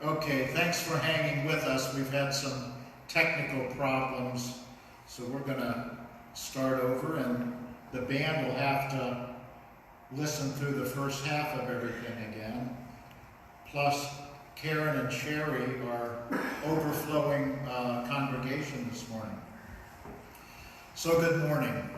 Okay, thanks for hanging with us. We've had some technical problems, so we're going to start over, and the band will have to listen through the first half of everything again. Plus, Karen and Sherry are overflowing congregation this morning. So good morning.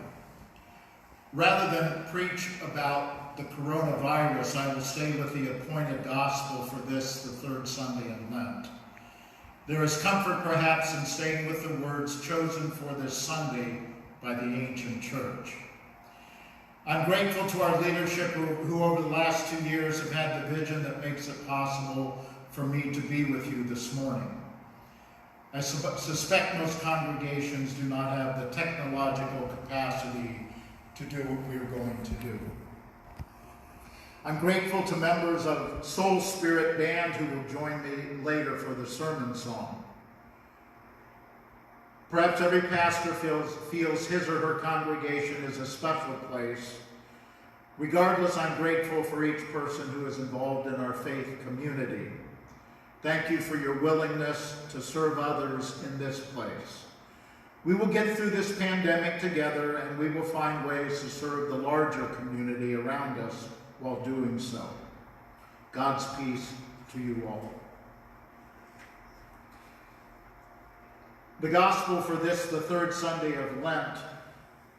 Rather than preach about the coronavirus, I will stay with the appointed gospel for this, the third Sunday in Lent. There is comfort perhaps in staying with the words chosen for this Sunday by the ancient church. I'm grateful to our leadership who over the last 2 years have had the vision that makes it possible for me to be with you this morning. I suspect most congregations do not have the technological capacity to do what we are going to do. I'm grateful to members of Soul Spirit Band who will join me later for the sermon song. Perhaps every pastor feels his or her congregation is a special place. Regardless, I'm grateful for each person who is involved in our faith community. Thank you for your willingness to serve others in this place. We will get through this pandemic together, and we will find ways to serve the larger community around us while doing so. God's peace to you all. The gospel for this, the third Sunday of Lent,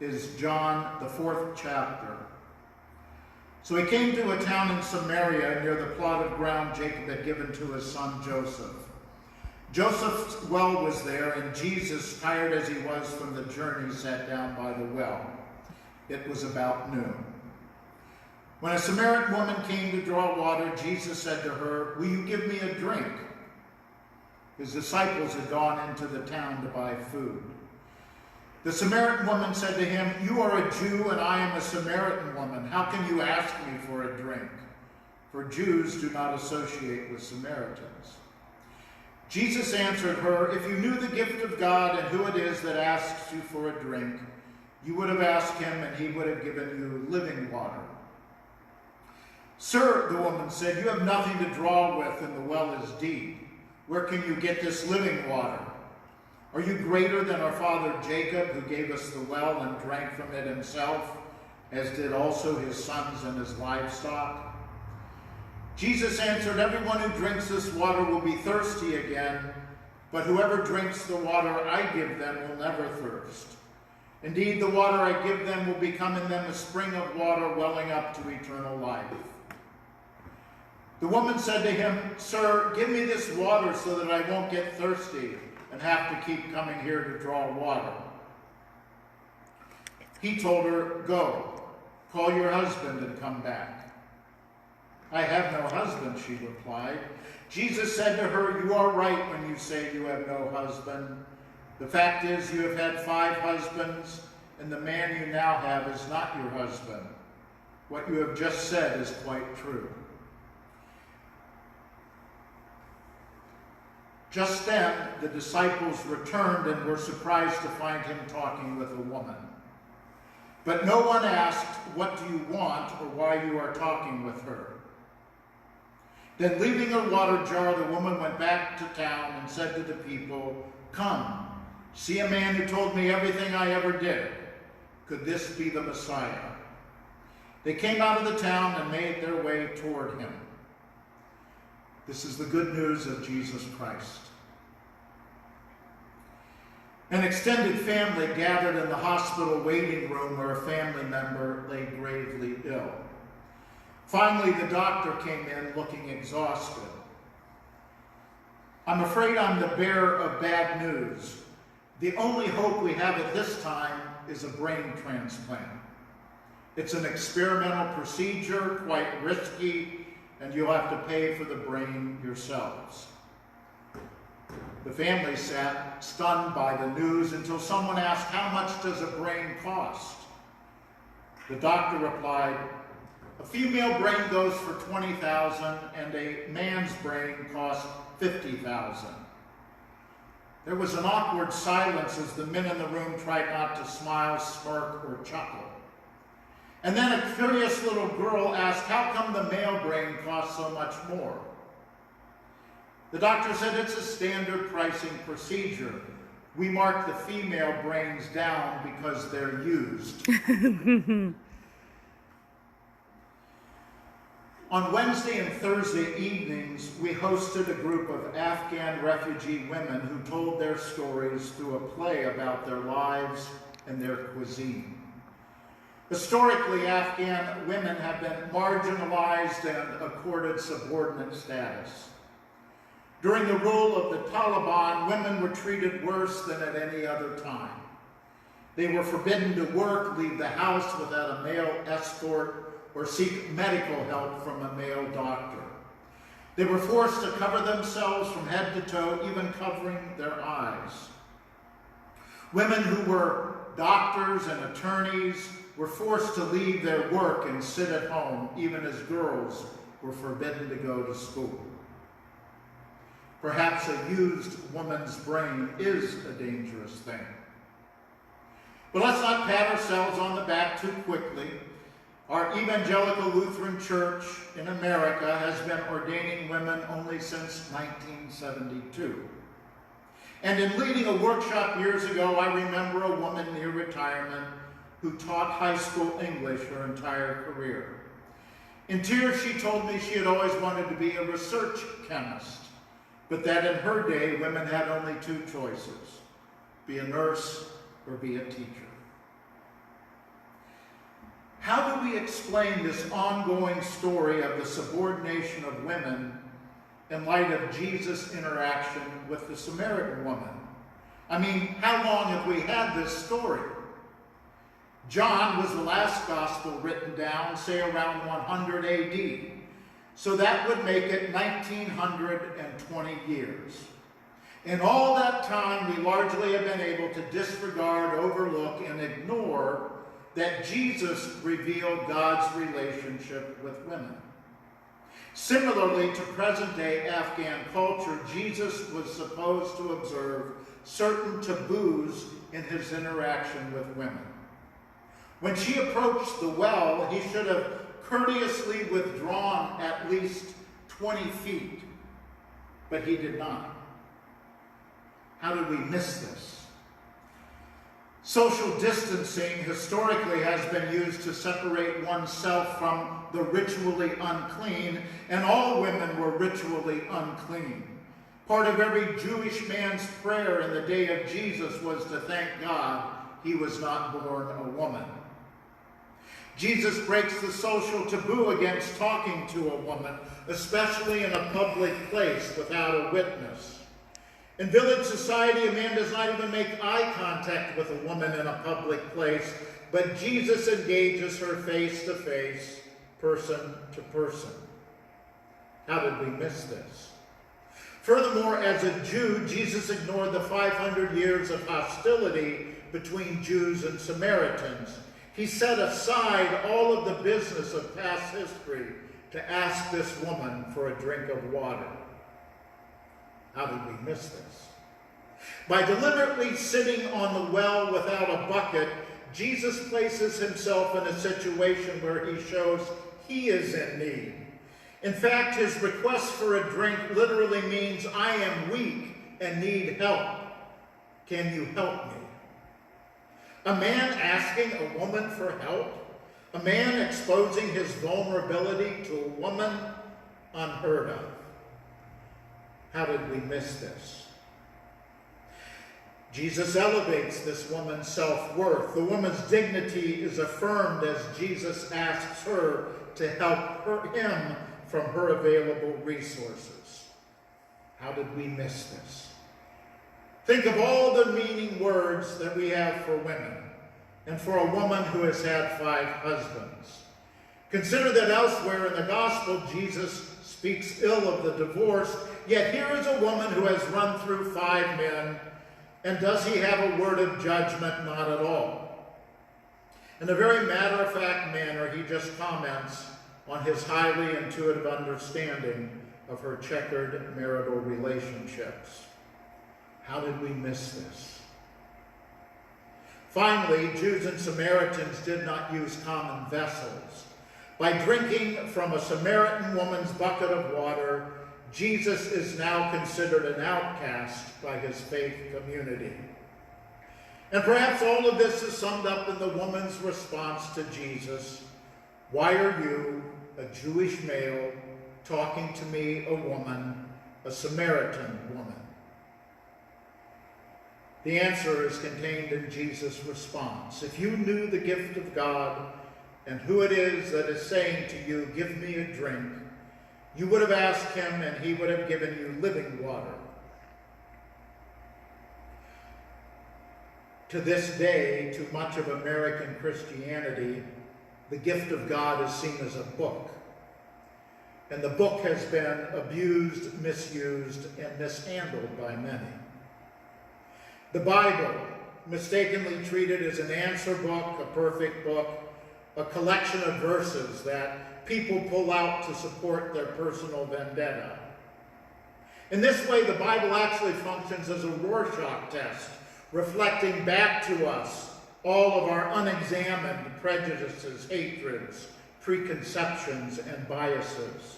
is John, the 4th chapter. So he came to a town in Samaria near the plot of ground Jacob had given to his son Joseph. Joseph's well was there, and Jesus, tired as he was from the journey, sat down by the well. It was about noon. When a Samaritan woman came to draw water, Jesus said to her, "Will you give me a drink?" His disciples had gone into the town to buy food. The Samaritan woman said to him, "You are a Jew and I am a Samaritan woman. How can you ask me for a drink?" For Jews do not associate with Samaritans. Jesus answered her, "If you knew the gift of God and who it is that asks you for a drink, you would have asked him and he would have given you living water." "Sir," the woman said, "you have nothing to draw with and the well is deep. Where can you get this living water? Are you greater than our father Jacob, who gave us the well and drank from it himself, as did also his sons and his livestock?" Jesus answered, "Everyone who drinks this water will be thirsty again, but whoever drinks the water I give them will never thirst. Indeed, the water I give them will become in them a spring of water welling up to eternal life." The woman said to him, "Sir, give me this water so that I won't get thirsty and have to keep coming here to draw water." He told her, "Go, call your husband and come back." "I have no husband," she replied. Jesus said to her, "You are right when you say you have no husband. The fact is you have had 5 husbands, and the man you now have is not your husband. What you have just said is quite true." Just then, the disciples returned and were surprised to find him talking with a woman. But no one asked, "What do you want?" or why you are talking with her. Then, leaving her water jar, the woman went back to town and said to the people, "Come, see a man who told me everything I ever did. Could this be the Messiah?" They came out of the town and made their way toward him. This is the good news of Jesus Christ. An extended family gathered in the hospital waiting room where a family member lay gravely ill. Finally, the doctor came in looking exhausted. "I'm afraid I'm the bearer of bad news. The only hope we have at this time is a brain transplant. It's an experimental procedure, quite risky, and you'll have to pay for the brain yourselves." The family sat stunned by the news until someone asked, "How much does a brain cost?" The doctor replied, "A female brain goes for $20,000 and a man's brain costs $50,000. There was an awkward silence as the men in the room tried not to smile, smirk, or chuckle. And then a curious little girl asked, "How come the male brain costs so much more?" The doctor said it's a standard pricing procedure. We mark the female brains down because they're used. On Wednesday and Thursday evenings, we hosted a group of Afghan refugee women who told their stories through a play about their lives and their cuisine. Historically, Afghan women have been marginalized and accorded subordinate status. During the rule of the Taliban, women were treated worse than at any other time. They were forbidden to work, leave the house without a male escort, or seek medical help from a male doctor. They were forced to cover themselves from head to toe, even covering their eyes. Women who were doctors and attorneys were forced to leave their work and sit at home, even as girls were forbidden to go to school. Perhaps a used woman's brain is a dangerous thing. But let's not pat ourselves on the back too quickly. Our Evangelical Lutheran Church in America has been ordaining women only since 1972. And in leading a workshop years ago, I remember a woman near retirement who taught high school English her entire career. In tears, she told me she had always wanted to be a research chemist, but that in her day, women had only two choices: be a nurse or be a teacher. How do we explain this ongoing story of the subordination of women in light of Jesus' interaction with the Samaritan woman? I mean, how long have we had this story? John was the last gospel written down, say around 100 AD. So that would make it 1920 years. In all that time, we largely have been able to disregard, overlook, and ignore that Jesus revealed God's relationship with women. Similarly to present-day Afghan culture, Jesus was supposed to observe certain taboos in his interaction with women. When she approached the well, he should have courteously withdrawn at least 20 feet, but he did not. How did we miss this? Social distancing historically has been used to separate oneself from the ritually unclean, and all women were ritually unclean. Part of every Jewish man's prayer in the day of Jesus was to thank God he was not born a woman. Jesus breaks the social taboo against talking to a woman, especially in a public place without a witness. In village society, a man does not even make eye contact with a woman in a public place, but Jesus engages her face to face, person to person. How did we miss this? Furthermore, as a Jew, Jesus ignored the 500 years of hostility between Jews and Samaritans. He set aside all of the business of past history to ask this woman for a drink of water. How did we miss this? By deliberately sitting on the well without a bucket, Jesus places himself in a situation where he shows he is in need. In fact, his request for a drink literally means, I am weak and need help. Can you help me? A man asking a woman for help? A man exposing his vulnerability to a woman? Unheard of. How did we miss this? Jesus elevates this woman's self-worth. The woman's dignity is affirmed as Jesus asks her to help him from her available resources. How did we miss this? Think of all the meaning words that we have for women and for a woman who has had 5 husbands. Consider that elsewhere in the gospel, Jesus speaks ill of the divorced, yet here is a woman who has run through 5 men, and does he have a word of judgment? Not at all. In a very matter-of-fact manner, he just comments on his highly intuitive understanding of her checkered marital relationships. How did we miss this? Finally, Jews and Samaritans did not use common vessels. By drinking from a Samaritan woman's bucket of water, Jesus is now considered an outcast by his faith community. And perhaps all of this is summed up in the woman's response to Jesus. Why are you, a Jewish male, talking to me, a woman, a Samaritan woman? The answer is contained in Jesus' response. If you knew the gift of God and who it is that is saying to you, give me a drink, you would have asked him and he would have given you living water. To this day, to much of American Christianity, the gift of God is seen as a book. And the book has been abused, misused, and mishandled by many. The Bible, mistakenly treated as an answer book, a perfect book, a collection of verses that people pull out to support their personal vendetta. In this way, the Bible actually functions as a Rorschach test, reflecting back to us all of our unexamined prejudices, hatreds, preconceptions, and biases.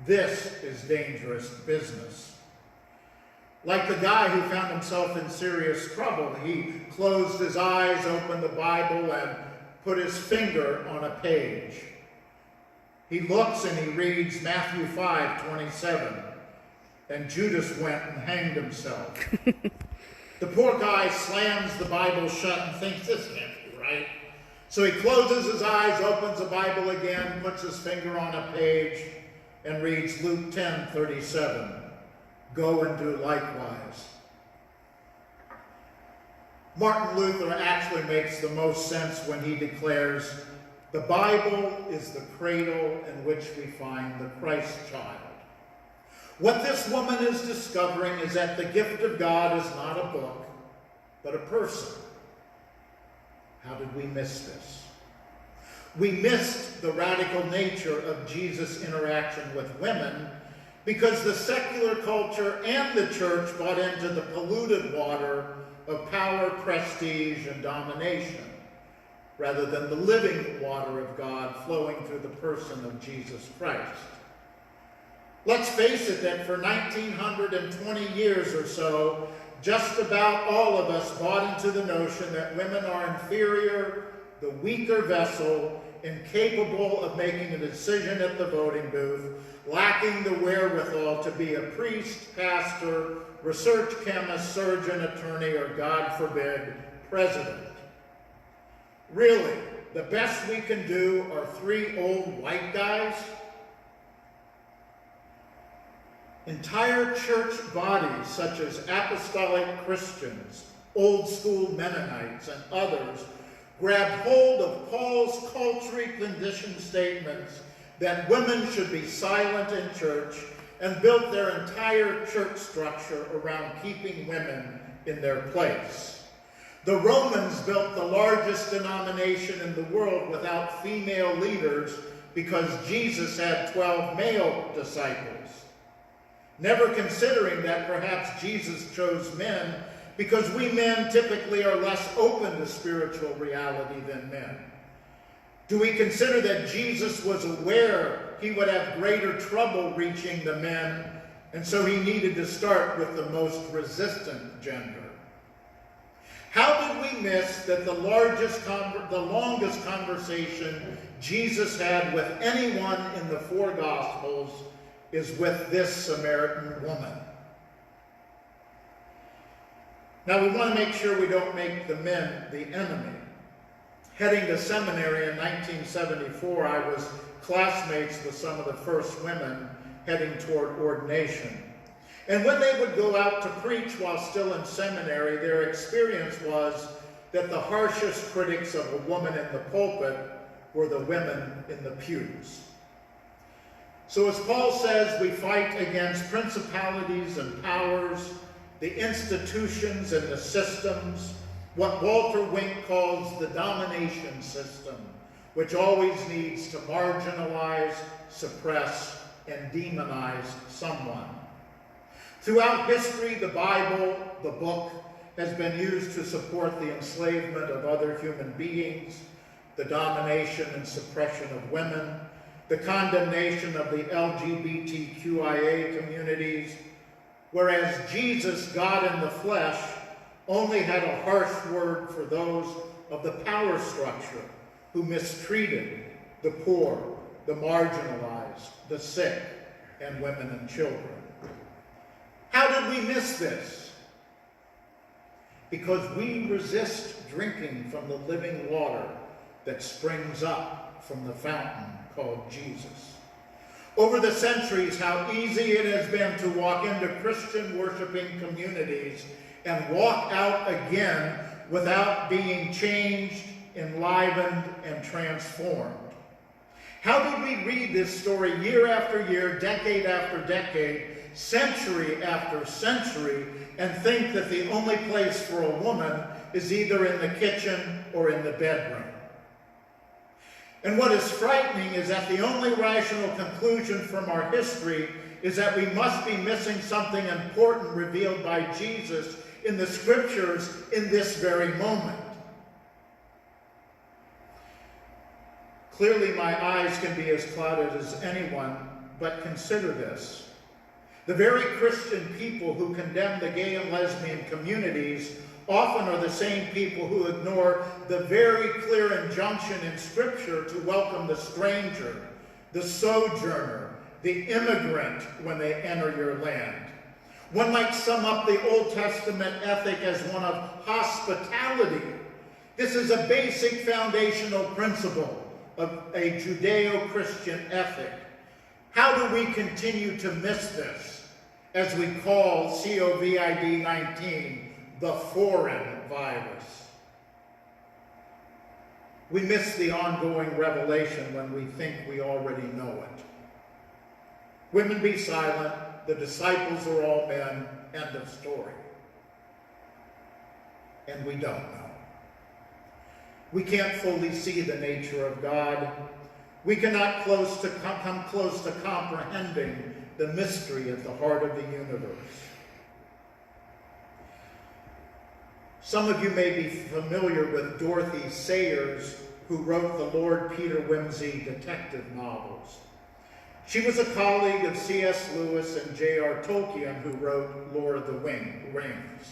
This is dangerous business. Like the guy who found himself in serious trouble, he closed his eyes, opened the Bible, and put his finger on a page. He looks and he reads Matthew 5:27, and Judas went and hanged himself. The poor guy slams the Bible shut and thinks, this can't be right. So he closes his eyes, opens the Bible again, puts his finger on a page, and reads Luke 10:37. Go and do likewise. Martin Luther actually makes the most sense when he declares, the Bible is the cradle in which we find the Christ child. What this woman is discovering is that the gift of God is not a book, but a person. How did we miss this? We missed the radical nature of Jesus' interaction with women because the secular culture and the church bought into the polluted water of power, prestige, and domination, rather than the living water of God flowing through the person of Jesus Christ. Let's face it that for 1920 years or so, just about all of us bought into the notion that women are inferior, the weaker vessel, incapable of making a decision at the voting booth, lacking the wherewithal to be a priest, pastor, research chemist, surgeon, attorney, or, God forbid, president. Really, the best we can do are 3 old white guys? Entire church bodies, such as apostolic Christians, old school Mennonites, and others, grabbed hold of Paul's culturally conditioned statements that women should be silent in church and built their entire church structure around keeping women in their place. The Romans built the largest denomination in the world without female leaders because Jesus had 12 male disciples, never considering that perhaps Jesus chose men because we men typically are less open to spiritual reality than men. Do we consider that Jesus was aware he would have greater trouble reaching the men, and so he needed to start with the most resistant gender? How did we miss that the longest conversation Jesus had with anyone in the 4 Gospels is with this Samaritan woman? Now, we want to make sure we don't make the men the enemy. Heading to seminary in 1974, I was classmates with some of the first women heading toward ordination. And when they would go out to preach while still in seminary, their experience was that the harshest critics of a woman in the pulpit were the women in the pews. So as Paul says, we fight against principalities and powers, the institutions and the systems, what Walter Wink calls the domination system, which always needs to marginalize, suppress, and demonize someone. Throughout history, the Bible, the book, has been used to support the enslavement of other human beings, the domination and suppression of women, the condemnation of the LGBTQIA communities, whereas Jesus, God in the flesh, only had a harsh word for those of the power structure who mistreated the poor, the marginalized, the sick, and women and children. How did we miss this? Because we resist drinking from the living water that springs up from the fountain called Jesus. Over the centuries, how easy it has been to walk into Christian worshiping communities and walk out again without being changed, enlivened, and transformed. How did we read this story year after year, decade after decade, century after century, and think that the only place for a woman is either in the kitchen or in the bedroom? And what is frightening is that the only rational conclusion from our history is that we must be missing something important revealed by Jesus in the scriptures in this very moment. Clearly, my eyes can be as clouded as anyone, but consider this. The very Christian people who condemn the gay and lesbian communities often are the same people who ignore the very clear injunction in Scripture to welcome the stranger, the sojourner, the immigrant when they enter your land. One might sum up the Old Testament ethic as one of hospitality. This is a basic foundational principle of a Judeo-Christian ethic. How do we continue to miss this as we call COVID-19 the foreign virus? We miss the ongoing revelation when we think we already know it. Women, be silent. The disciples are all men. End of story. And we don't know. We can't fully see the nature of God. We cannot come close to comprehending the mystery at the heart of the universe. Some of you may be familiar with Dorothy Sayers, who wrote the Lord Peter Wimsey detective novels. She was a colleague of C.S. Lewis and J.R. Tolkien, who wrote Lord of the Rings.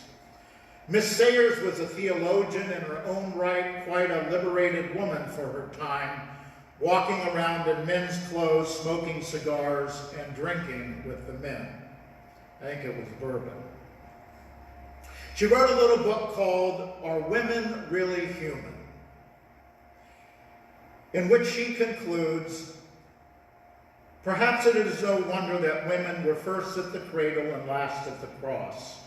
Miss Sayers was a theologian in her own right, quite a liberated woman for her time, walking around in men's clothes, smoking cigars, and drinking with the men. I think it was bourbon. She wrote a little book called Are Women Really Human?, in which she concludes, perhaps it is no wonder that women were first at the cradle and last at the cross.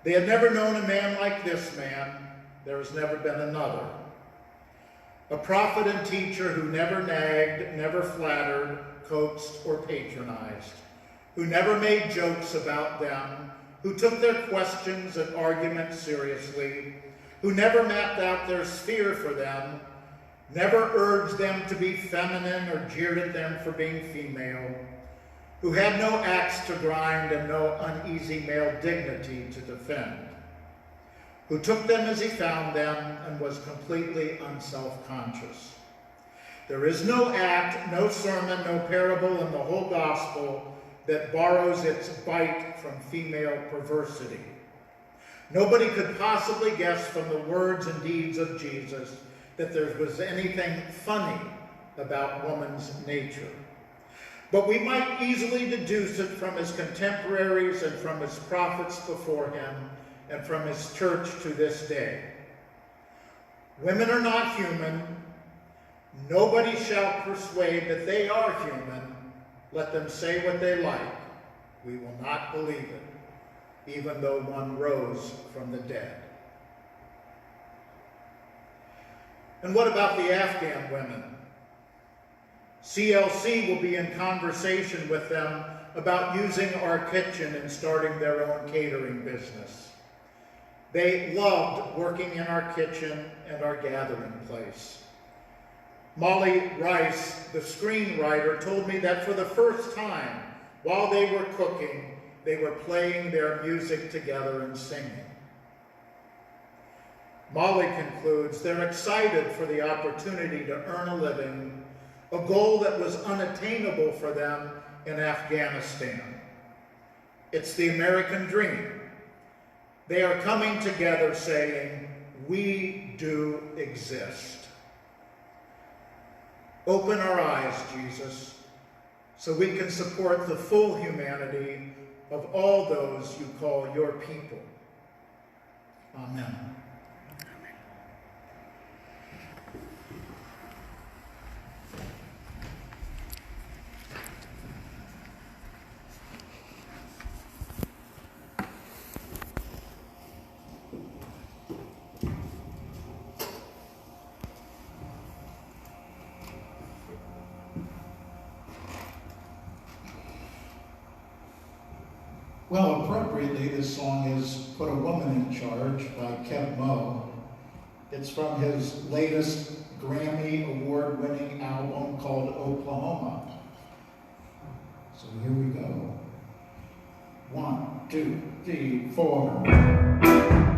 They had never known a man like this man. There has never been another. A prophet and teacher who never nagged, never flattered, coaxed, or patronized, who never made jokes about them, who took their questions and arguments seriously, who never mapped out their sphere for them, never urged them to be feminine or jeered at them for being female, who had no axe to grind and no uneasy male dignity to defend, who took them as he found them and was completely unself-conscious. There is no act, no sermon, no parable in the whole gospel that borrows its bite from female perversity. Nobody could possibly guess from the words and deeds of Jesus that there was anything funny about woman's nature. But we might easily deduce it from his contemporaries and from his prophets before him and from his church to this day. Women are not human. Nobody shall persuade that they are human. Let them say what they like. We will not believe it, even though one rose from the dead. And what about the Afghan women? CLC will be in conversation with them about using our kitchen and starting their own catering business. They loved working in our kitchen and our gathering place. Molly Rice, the screenwriter, told me that for the first time, while they were cooking, they were playing their music together and singing. Molly concludes they're excited for the opportunity to earn a living, a goal that was unattainable for them in Afghanistan. It's the American dream. They are coming together saying, we do exist. Open our eyes, Jesus, so we can support the full humanity of all those you call your people. Amen. Well, appropriately, this song is Put a Woman in Charge by Kev Moe. It's from his latest Grammy Award-winning album called Oklahoma. So here we go. 1, 2, 3, 4.